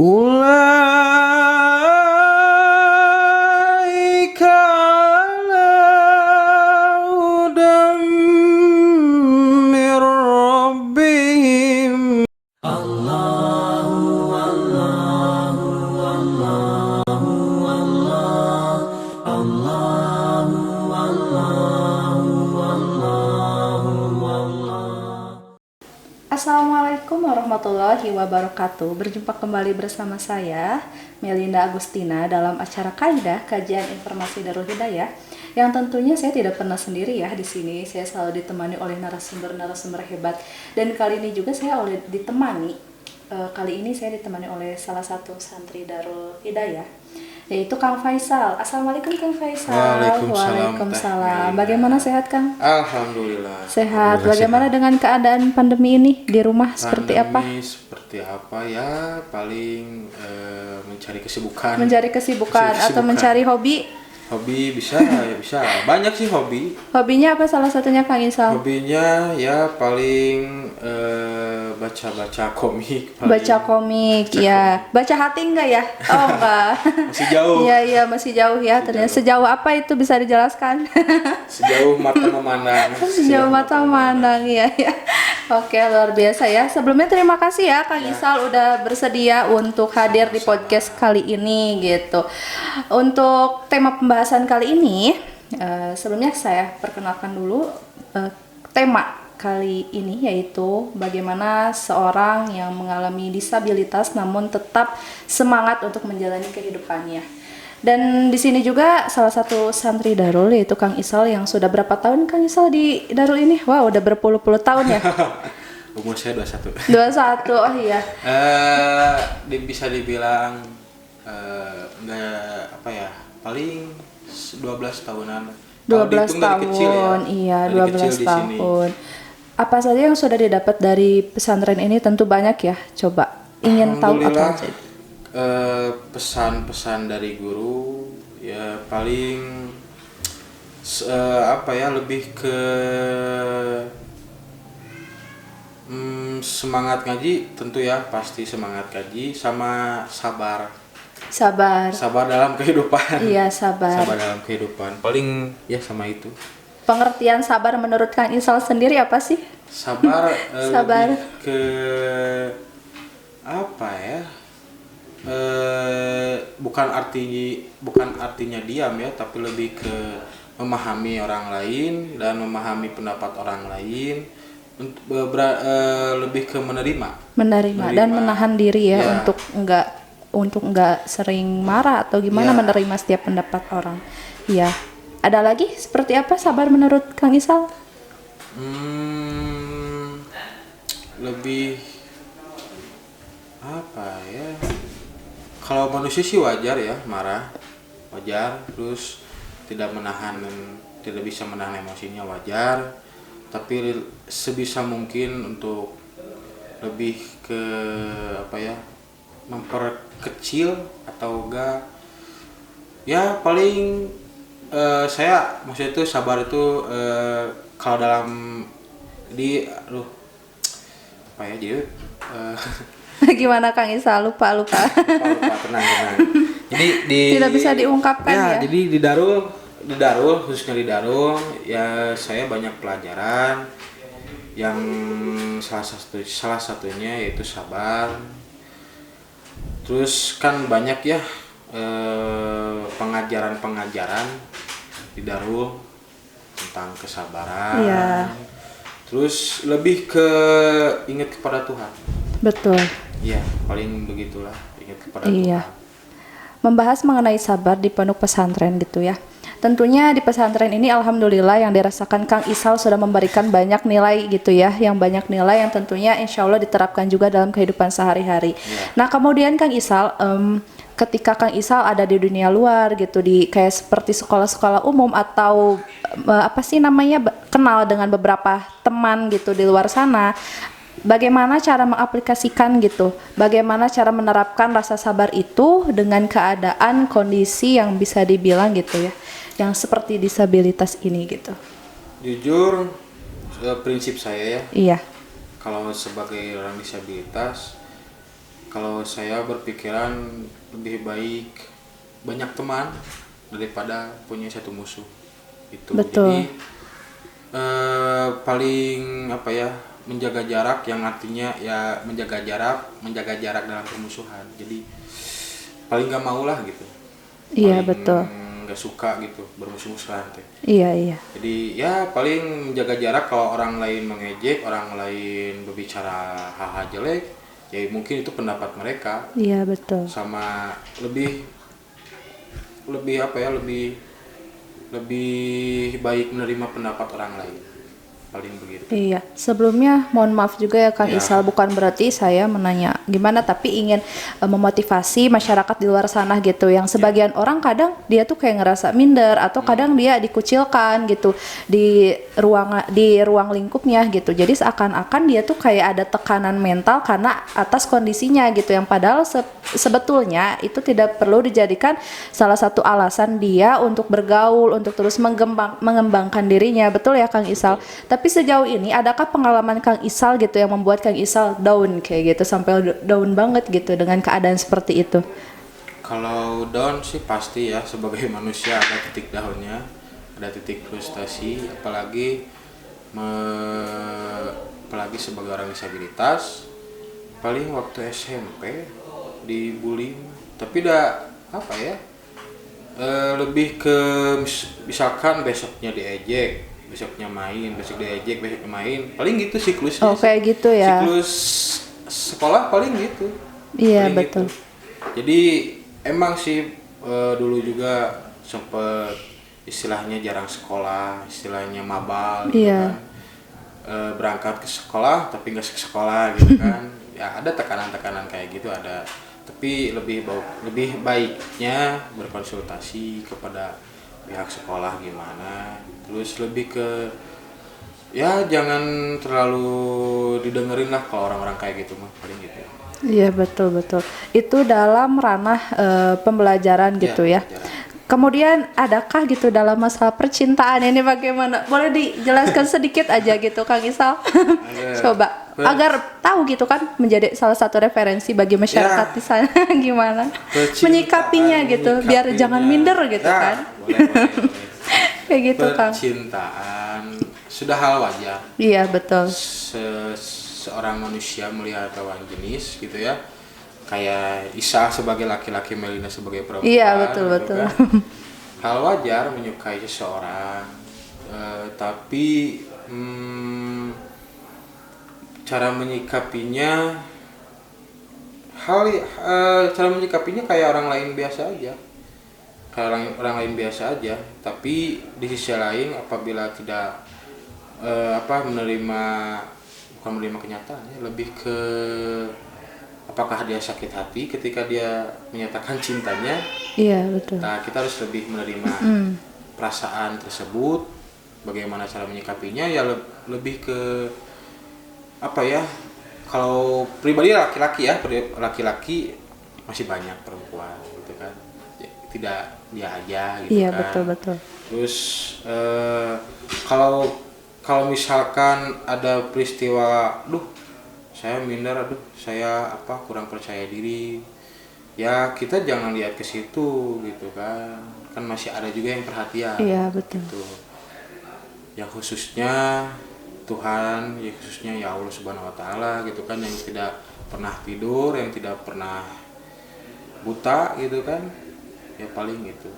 Ulaika ala hudam mir rabbihim. Assalamualaikum warahmatullahi wabarakatuh. Berjumpa kembali bersama saya Melinda Agustina dalam acara Kaidah Kajian Informasi Darul Hidayah. Yang tentunya saya tidak pernah sendiri ya di sini. Saya selalu ditemani oleh narasumber-narasumber hebat. Dan kali ini juga saya ditemani oleh salah satu santri Darul Hidayah, yaitu Kang Faisal. Assalamualaikum Kang Faisal. Waalaikumsalam. Bagaimana sehat Kang? Alhamdulillah. Sehat. Bagaimana dengan keadaan pandemi ini di rumah? Seperti apa? Seperti apa ya? Paling mencari kesibukan. Atau mencari hobi? Hobi bisa ya bisa. Banyak sih hobi. Hobinya apa salah satunya Kang Isal? Hobinya ya paling baca-baca komik. Baca komik ya. Baca hati enggak ya? Oh enggak. Masih jauh. Iya masih jauh ya. Ternyata sejauh apa itu bisa dijelaskan? Sejauh mata memandang. Sejauh mata memandang ya. Oke, luar biasa ya. Sebelumnya terima kasih ya Kang Isal udah bersedia untuk hadir di podcast kali ini gitu. Untuk tema pembahasan kali ini, sebelumnya saya perkenalkan dulu tema kali ini, yaitu bagaimana seorang yang mengalami disabilitas namun tetap semangat untuk menjalani kehidupannya. Dan di sini juga salah satu santri Darul, yaitu Kang Isal, yang sudah berapa tahun Kang Isal di Darul ini? Wow, udah berpuluh-puluh tahun ya. Umur saya 21. 21, oh iya. Bisa dibilang enggak apa ya, paling 12 tahunan. 12 tahun, dari kecil ya. Iya, dari 12 tahun. Apa saja yang sudah didapat dari pesantren ini? Tentu banyak ya. Coba ingin tahu apa aja. Pesan-pesan dari guru ya paling lebih ke semangat ngaji, tentu ya, pasti semangat ngaji sama sabar dalam kehidupan. Iya, sabar dalam kehidupan, paling ya sama itu. Pengertian sabar menurut Kang Isal sendiri apa sih? Sabar Sabar lebih ke apa ya, bukan artinya diam ya, tapi lebih ke memahami orang lain dan memahami pendapat orang lain, lebih ke menerima dan menahan diri ya, untuk enggak sering marah atau gimana, menerima setiap pendapat orang. Iya. Ada lagi seperti apa sabar menurut Kang Isal? Lebih apa ya? Kalau manusia sih wajar ya marah, wajar. Terus tidak bisa menahan emosinya, wajar. Tapi sebisa mungkin untuk lebih ke apa ya, memperkecil atau enggak ya, paling saya maksudnya itu sabar itu kalau dalam Gimana Kang Isal? Lupa. Tenang. Jadi tidak bisa diungkapkan ya. Jadi di Darul, khususnya di Darul ya, saya banyak pelajaran yang salah satunya yaitu sabar. Terus kan banyak ya pengajaran di Darul tentang kesabaran. Iya. Terus lebih ke ingat kepada Tuhan. Betul. Iya, paling begitulah, ingat kepada Iya. Tuhan. Membahas mengenai sabar di pondok pesantren gitu ya. Tentunya di pesantren ini alhamdulillah yang dirasakan Kang Isal sudah memberikan banyak nilai gitu ya, yang banyak nilai yang tentunya insya Allah diterapkan juga dalam kehidupan sehari-hari. Yeah. Nah kemudian Kang Isal, ketika Kang Isal ada di dunia luar gitu, di kayak seperti sekolah-sekolah umum atau kenal dengan beberapa teman gitu di luar sana, bagaimana cara mengaplikasikan gitu, bagaimana cara menerapkan rasa sabar itu dengan keadaan kondisi yang bisa dibilang gitu ya, yang seperti disabilitas ini gitu. Jujur, prinsip saya ya, Iya. kalau sebagai orang disabilitas Kalau saya berpikiran lebih baik banyak teman daripada punya satu musuh. Itu. Betul. Jadi paling apa ya, menjaga jarak, yang artinya ya menjaga jarak dalam permusuhan. Jadi paling nggak mau lah gitu. Iya, Paling betul. nggak suka gitu bermusuh-musuhan teh. Iya, iya. Jadi ya paling menjaga jarak kalau orang lain mengejek, orang lain berbicara hal-hal jelek, ya mungkin itu pendapat mereka. Iya, betul. Sama lebih apa ya, lebih baik menerima pendapat orang lain, paling begitu. Iya, sebelumnya mohon maaf juga ya Kang Ya. Isal, bukan berarti saya menanya gimana, tapi ingin memotivasi masyarakat di luar sana gitu. Yang sebagian orang kadang dia tuh kayak ngerasa minder atau kadang dia dikucilkan gitu di ruang lingkupnya gitu. Jadi seakan-akan dia tuh kayak ada tekanan mental karena atas kondisinya gitu, yang padahal sebetulnya itu tidak perlu dijadikan salah satu alasan dia untuk bergaul, untuk terus mengembangkan dirinya. Betul ya Kang Isal? Tapi sejauh ini adakah pengalaman Kang Isal gitu yang membuat Kang Isal down kayak gitu, sampai down banget gitu dengan keadaan seperti itu? Kalau down sih pasti ya, sebagai manusia ada titik downnya, ada titik frustasi, apalagi sebagai orang disabilitas. Paling waktu SMP dibully, tapi udah apa ya, lebih ke misalkan besoknya diejek, besoknya main, besok diejek, besoknya main, paling gitu siklusnya. Oh, kayak gitu ya. Siklus sekolah paling gitu. Iya, Paling betul. gitu. Jadi emang sih dulu juga sempet istilahnya jarang sekolah, istilahnya mabal gitu Iya. kan. Berangkat ke sekolah tapi nggak ke sekolah gitu kan. Ya ada tekanan-tekanan kayak gitu ada. Tapi lebih baiknya berkonsultasi kepada pihak sekolah gimana. Terus lebih ke ya jangan terlalu didengerin lah kalau orang-orang kayak gitu mah, paling gitu. Iya, betul betul. Itu dalam ranah pembelajaran gitu ya. Pelajaran. Kemudian adakah gitu dalam masalah percintaan ini bagaimana? Boleh dijelaskan sedikit aja gitu Kang Isal? Coba agar tahu gitu kan, menjadi salah satu referensi bagi masyarakat Ya. di sana gimana Percintaan, menyikapinya gitu, biar jangan minder gitu Ya, kan. boleh. Kayak gitu Kang. Percintaan sudah hal wajar. Iya, betul. Seorang manusia melihat lawan jenis gitu ya. Kayak Isa sebagai laki-laki, Melina sebagai perempuan. Iya, betul gitu betul. kan. Hal wajar menyukai seseorang, tapi cara menyikapinya cara menyikapinya kayak orang lain biasa aja. Kayak orang lain biasa aja, tapi di sisi lain apabila tidak bukan menerima kenyataannya, lebih ke apakah dia sakit hati ketika dia menyatakan cintanya. Iya, betul. Nah, kita harus lebih menerima perasaan tersebut, bagaimana cara menyikapinya, ya lebih ke apa ya, kalau pribadi laki-laki masih banyak perempuan gitu kan, ya, tidak dia aja gitu Iya, kan. betul. Terus kalau misalkan ada peristiwa, saya minder, saya kurang percaya diri, ya kita jangan lihat ke situ gitu kan masih ada juga yang perhatian. Iya, betul. Gitu. Yang khususnya Tuhan, ya khususnya ya Allah Subhanahu Wa Taala gitu kan, yang tidak pernah tidur, yang tidak pernah buta gitu kan, ya paling gitu.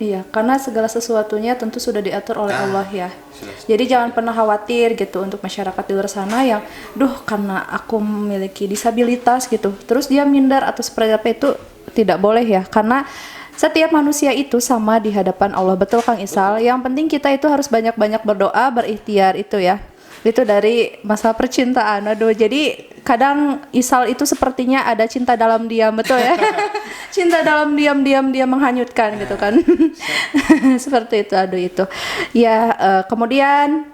Iya, karena segala sesuatunya tentu sudah diatur oleh Allah ya. Sudah. Jadi jangan pernah khawatir gitu untuk masyarakat di luar sana yang, karena aku memiliki disabilitas gitu, terus dia minder atau seperti apa, itu tidak boleh ya. Karena setiap manusia itu sama di hadapan Allah. Betul Kang Isal. Yang penting kita itu harus banyak-banyak berdoa, berikhtiar itu ya. Itu dari masalah percintaan. Aduh, jadi kadang Isal itu sepertinya ada cinta dalam diam, betul ya? Cinta dalam diam dia menghanyutkan gitu kan. Seperti itu, aduh itu. Ya, kemudian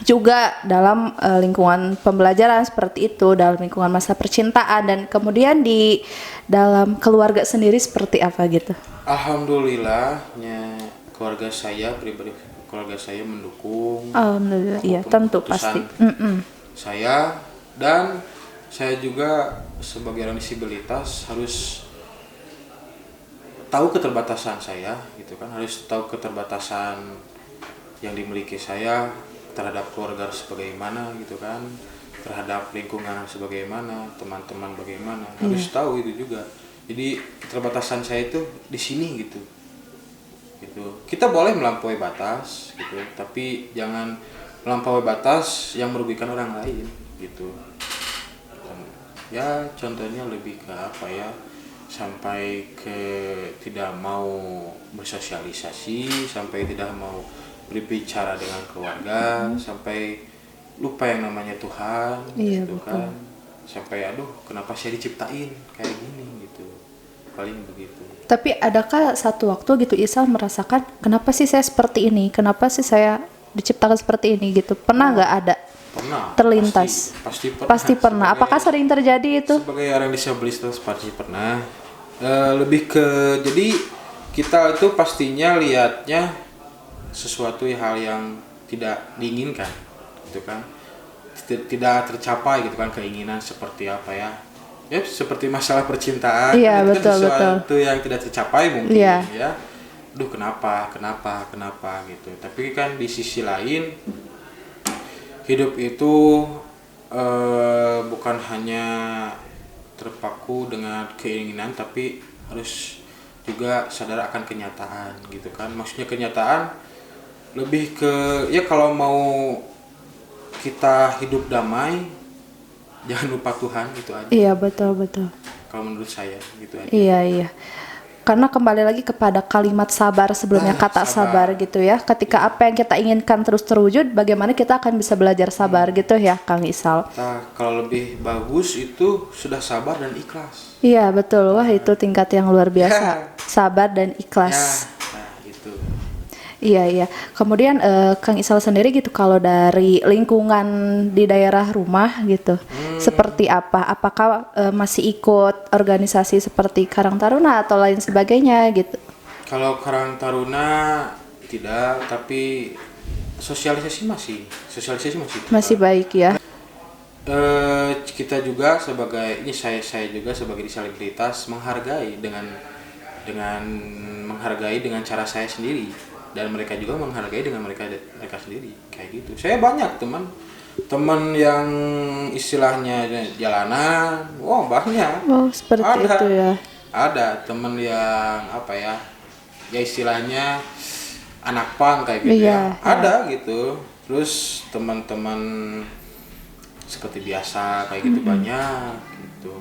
juga dalam lingkungan pembelajaran seperti itu, dalam lingkungan masa percintaan, dan kemudian di dalam keluarga sendiri seperti apa gitu. Alhamdulillahnya keluarga saya pribadi, keluarga saya mendukung. Alhamdulillah, iya tentu Keputusan pasti. saya, dan saya juga sebagai orang disabilitas harus tahu keterbatasan saya gitu kan, harus tahu keterbatasan yang dimiliki saya terhadap keluarga sebagaimana gitu kan, terhadap lingkungan sebagaimana, teman-teman bagaimana, harus tahu itu juga. Jadi keterbatasan saya itu di sini gitu. Kita boleh melampaui batas gitu, tapi jangan melampaui batas yang merugikan orang lain gitu. Ya contohnya lebih ke apa ya, sampai ke tidak mau bersosialisasi, sampai tidak mau berbicara dengan keluarga, sampai lupa yang namanya Tuhan gitu betul. kan, sampai aduh kenapa saya diciptain kayak gini gitu, paling begitu. Tapi adakah satu waktu gitu Isal merasakan kenapa sih saya seperti ini? Kenapa sih saya diciptakan seperti ini gitu? Pernah nggak ada Pernah, terlintas? pasti Pernah. Apakah sering terjadi itu? sebagai orang disabilitas pasti pernah. Lebih ke, jadi kita itu pastinya lihatnya sesuatu hal yang tidak diinginkan gitu kan, tidak tercapai gitu kan, keinginan seperti apa ya, seperti masalah percintaan. Iya, itu betul, kan sesuatu yang tidak tercapai mungkin. Iya. Ya duh kenapa gitu. Tapi kan di sisi lain hidup itu bukan hanya terpaku dengan keinginan, tapi harus juga sadar akan kenyataan gitu kan. Maksudnya kenyataan lebih ke ya, kalau mau kita hidup damai jangan lupa Tuhan, gitu aja. Iya, betul. Kalau menurut saya gitu aja. Iya. Karena kembali lagi kepada kalimat sabar sebelumnya, kata sabar gitu ya. Ketika apa yang kita inginkan terus terwujud, bagaimana kita akan bisa belajar sabar gitu ya, Kang Isal. Nah, kalau lebih bagus itu sudah sabar dan ikhlas. Iya, betul. Wah, itu tingkat yang luar biasa. Sabar dan ikhlas. Nah, itu. Iya. Kemudian Kang Isal sendiri gitu, kalau dari lingkungan di daerah rumah gitu, seperti apa? Apakah masih ikut organisasi seperti Karang Taruna atau lain sebagainya gitu? Kalau Karang Taruna tidak, tapi sosialisasi masih. Masih baik ya. Kita juga sebagai saya juga sebagai disabilitas menghargai dengan menghargai dengan cara saya sendiri, dan mereka juga menghargai dengan mereka sendiri kayak gitu. Saya banyak teman yang istilahnya jalanan, banyak. Oh, seperti itu ya. Ada teman yang apa ya istilahnya anak pang kayak gitu Iya. ada gitu. Terus teman-teman seperti biasa kayak gitu banyak gitu.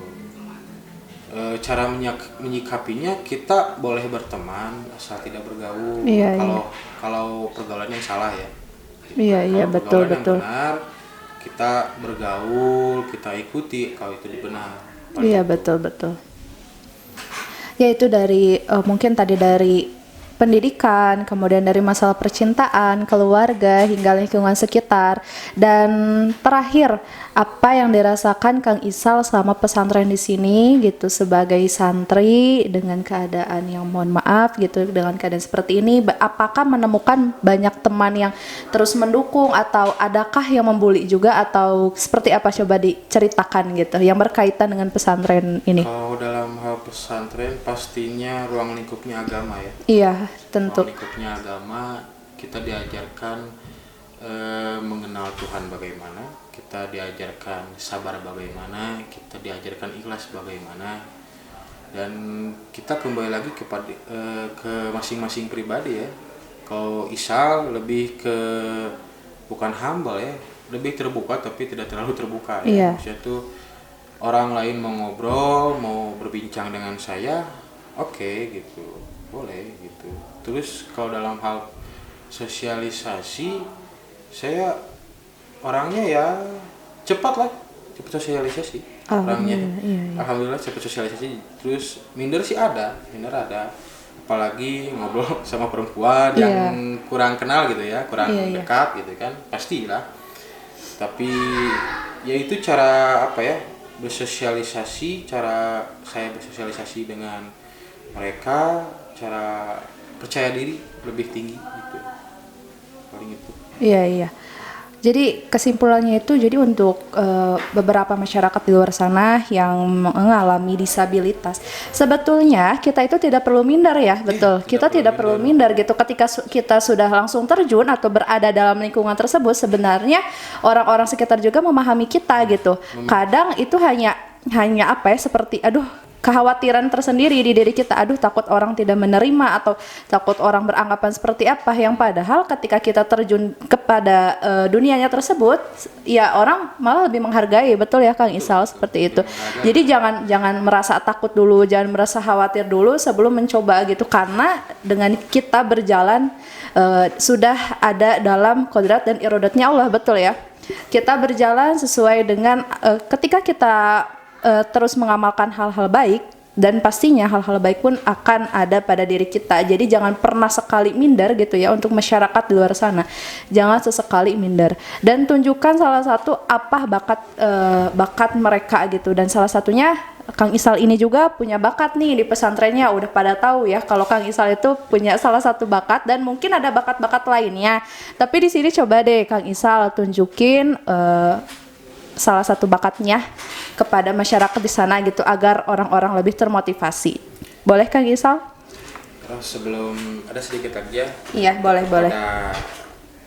Cara menyikapinya, kita boleh berteman asal tidak bergaul. Iya. Kalau pergaulannya yang salah ya. Iya, Kalau betul. pergaulan yang benar, kita bergaul, kita ikuti kalau itu benar. Iya, betul. Ya, itu dari mungkin tadi dari pendidikan, kemudian dari masalah percintaan, keluarga, hingga lingkungan sekitar. Dan terakhir, apa yang dirasakan Kang Isal selama pesantren di sini gitu, sebagai santri dengan keadaan yang mohon maaf gitu, dengan keadaan seperti ini, apakah menemukan banyak teman yang terus mendukung, atau adakah yang membuli juga, atau seperti apa, coba diceritakan gitu yang berkaitan dengan pesantren ini? Kalau dalam hal pesantren pastinya ruang lingkupnya agama ya. Iya, tentu. Ruang lingkupnya agama, kita diajarkan mengenal Tuhan bagaimana, kita diajarkan sabar bagaimana, kita diajarkan ikhlas bagaimana, dan kita kembali lagi kepada ke masing-masing pribadi ya. Kalau Isal lebih ke bukan humble ya, lebih terbuka tapi tidak terlalu terbuka ya. Iya. Maksudnya tuh orang lain mau ngobrol, mau berbincang dengan saya, oke, gitu, boleh gitu. Terus kalau dalam hal sosialisasi, saya orangnya ya cepat sosialisasi orangnya. Iya. Alhamdulillah cepat sosialisasi. Terus minder ada, apalagi ngobrol sama perempuan yang kurang kenal gitu ya, kurang dekat gitu kan, pastilah. Tapi ya itu cara apa ya, bersosialisasi, cara saya bersosialisasi dengan mereka, cara percaya diri lebih tinggi gitu, paling itu. Iya. Jadi kesimpulannya itu jadi untuk beberapa masyarakat di luar sana yang mengalami disabilitas, sebetulnya kita itu tidak perlu minder ya, betul. Kita tidak perlu minder gitu ketika kita sudah langsung terjun atau berada dalam lingkungan tersebut, sebenarnya orang-orang sekitar juga memahami kita gitu. Kadang itu hanya apa ya, seperti aduh, kekhawatiran tersendiri di diri kita, aduh takut orang tidak menerima atau takut orang beranggapan seperti apa, yang padahal ketika kita terjun kepada dunianya tersebut ya orang malah lebih menghargai, betul ya Kang Isal, seperti itu. Jadi jangan merasa takut dulu, jangan merasa khawatir dulu sebelum mencoba gitu, karena dengan kita berjalan sudah ada dalam kodrat dan irodatnya Allah, betul ya. Kita berjalan sesuai dengan ketika kita terus mengamalkan hal-hal baik, dan pastinya hal-hal baik pun akan ada pada diri kita. Jadi jangan pernah sekali minder gitu ya untuk masyarakat di luar sana. Jangan sesekali minder dan tunjukkan salah satu apa bakat mereka gitu. Dan salah satunya Kang Isal ini juga punya bakat nih di pesantrennya, udah pada tahu ya kalau Kang Isal itu punya salah satu bakat dan mungkin ada bakat-bakat lainnya. Tapi di sini coba deh Kang Isal tunjukin salah satu bakatnya kepada masyarakat di sana gitu, agar orang-orang lebih termotivasi. Boleh Kang Isal? Terus sebelum ada sedikit lagi ya. Iya, boleh. Pada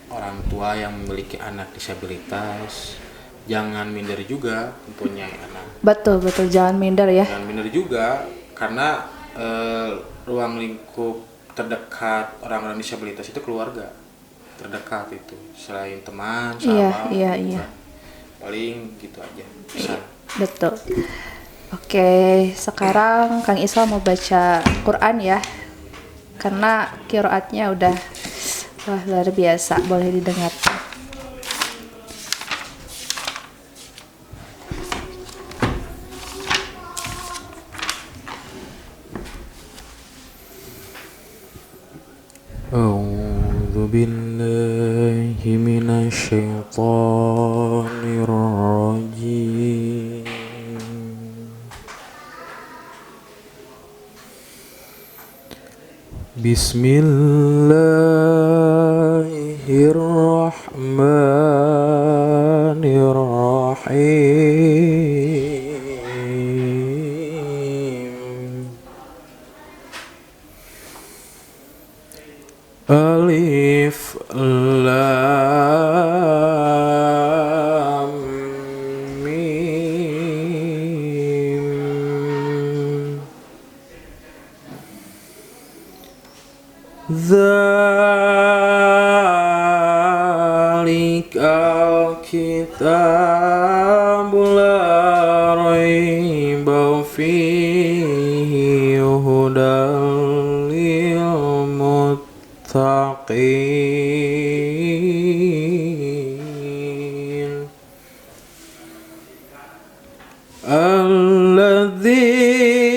orang tua yang memiliki anak disabilitas, jangan minder juga mempunyai anak. Betul, jangan minder ya. Jangan minder juga karena ruang lingkup terdekat orang-orang disabilitas itu keluarga terdekat itu, selain teman, sahabat. Iya. Paling gitu aja. Bisa. Betul. Oke, sekarang Kang Isal mau baca Quran ya, karena qiraatnya udah luar biasa, boleh didengarkan. A'udzu billahi minasy syaithanir rajim. Bismillahirrahmanirrahim. Alif Lam Mim. Dzalikal kitabu la raiba fihi hudal lil muttaqin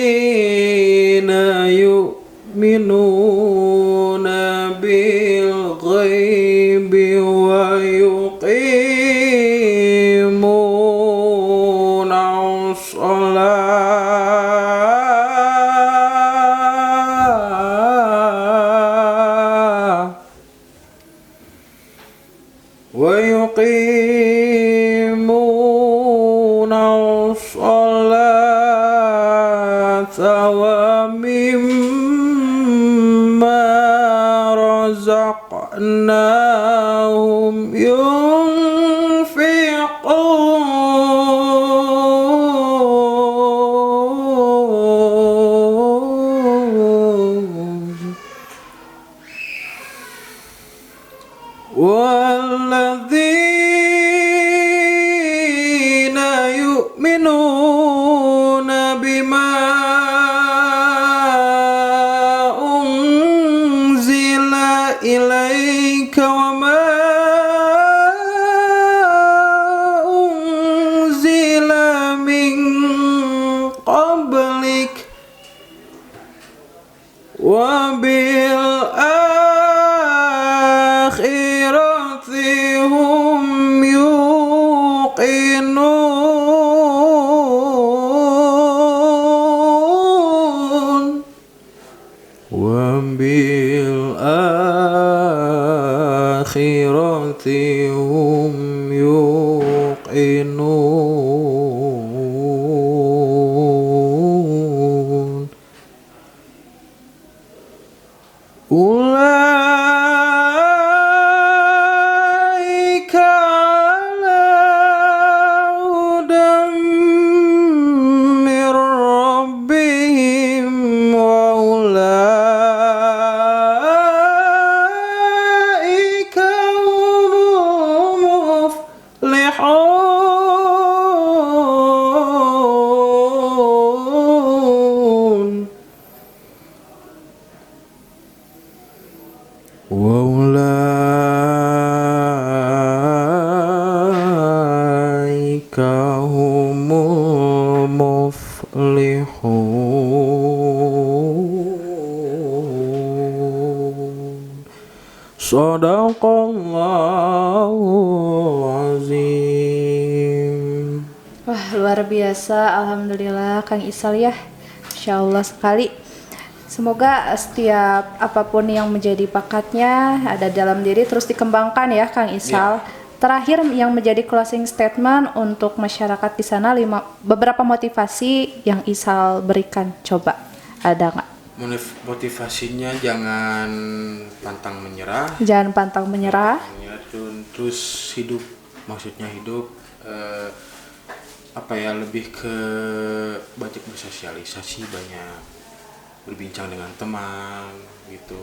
alladzina yu'minuna bil ghaibi wa yuqimuna shalah wa yuqimuna sholata wa mimma razaqnahum yunfiqun walladzina yu'minuna bima unzila ilaika wa ma unzila min qablik wa bil akhirati hum yuqinun wa bil akhirati hum Ulaika ala hudan min rabbihim wa ulaika humul muflihun. Waulaika humul muflihun. Shadaqallahul azim. Wah, luar biasa. Alhamdulillah Kang Isal ya. Insya Allah sekali. Semoga setiap apapun yang menjadi bakatnya ada dalam diri terus dikembangkan ya Kang Isal. Terakhir yang menjadi closing statement untuk masyarakat di sana, beberapa motivasi yang Isal berikan, coba ada nggak? Motivasinya jangan pantang menyerah. Jangan pantang menyerah. Terus hidup, maksudnya hidup lebih ke banyak bersosialisasi, banyak berbincang dengan teman gitu,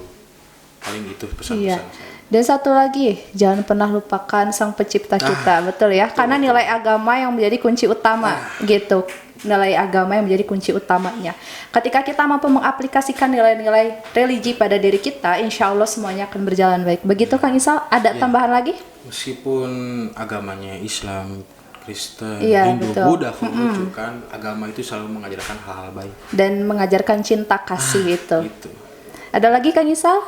paling itu pesan-pesan saya. Dan satu lagi, jangan pernah lupakan Sang Pencipta kita, betul ya? Karena nilai agama yang menjadi kunci utama gitu, nilai agama yang menjadi kunci utamanya. Ketika kita mampu mengaplikasikan nilai-nilai religi pada diri kita, insya Allah semuanya akan berjalan baik. Begitu Kang Isal, ada tambahan lagi? Meskipun agamanya Islam, Kristen, Hindu, betul. Buddha, Konghucu kan, agama itu selalu mengajarkan hal-hal baik Dan mengajarkan cinta kasih itu. gitu. Ada lagi Kang Isal?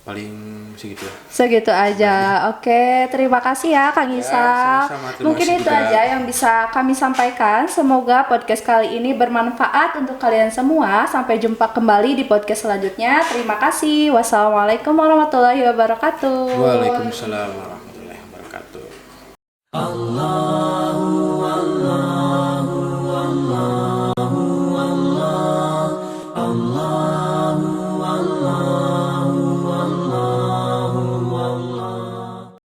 Paling segitu. Segitu aja. Oke, terima kasih ya Kang Isal. sama-sama. Terima Mungkin kasih itu juga. aja yang bisa kami sampaikan. Semoga podcast kali ini bermanfaat untuk kalian semua. Sampai jumpa kembali di podcast selanjutnya. Terima kasih. Wassalamualaikum warahmatullahi wabarakatuh. Waalaikumsalam warahmatullahi wabarakatuh. Allah